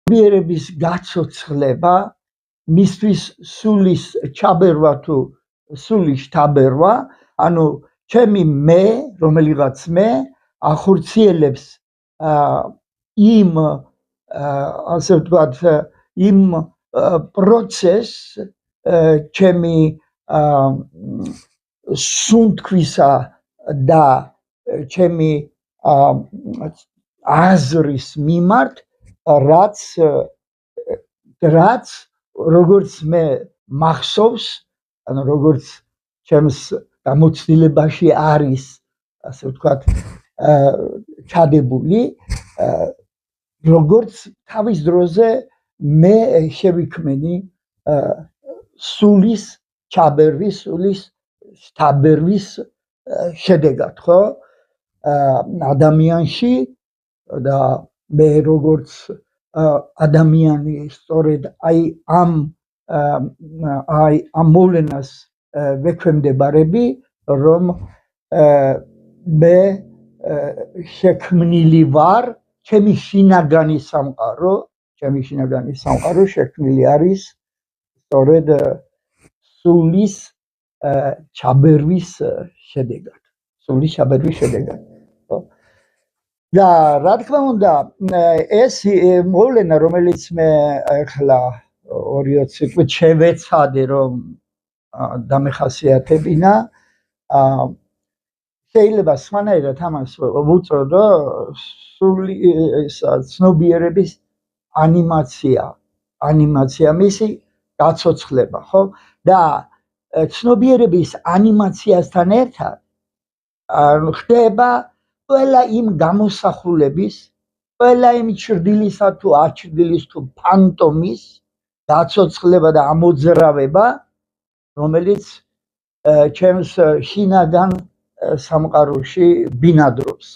ცნობიერების გაცოცხლება, მისთვის სულის ჩაბერვა თუ სულის ჩაბერვა, ანუ ჩემი მე, რომელიღაც მე ახორციელებს იმ ასე ვთქვათ, იმ პროცესს ჩემი სუნთქვისა და ჩემი აზრის მიმართ, რაც როგორც მე მახსოვს, ანუ როგორც ჩემს გამოცდილებაში არის, ასე ვთქვათ, ჩადებული, როგორც თავის დროზე მე შევიქმნი სულის ჩაბერვის, სულის შთაბერვის შედეგად, ხო? ადამიანში და მე როგორც ადამიანი სწორედ ამ მოვლენას ვექვემდებარები, რომ მე შექმნილი ვარ, ჩემი შინაგანი სამყარო შექმნილი არის სწორედ სულის ჩაბერვის შედეგად. და რა თქმა უნდა, ეს მოვლენა, რომელიც მე ახლა 2-20 წუთით შევეცადე რომ დამეხასიათებინა, შეიძლება სხვანაირად ამას ვუწოდო ცნობიერების ანიმაცია, მისი გაცოცხლება, ხო? და ცნობიერების ანიმაციასთან ერთად ხდება ყველა იმ გამოსახულების, ყველა იმ ჩრდილისა თუ აჩრდილის თუ ფანტომის გაცოცხლება და ამოძრავება, რომელიც ჩემს შინაგან სამყაროში ბინადრობს.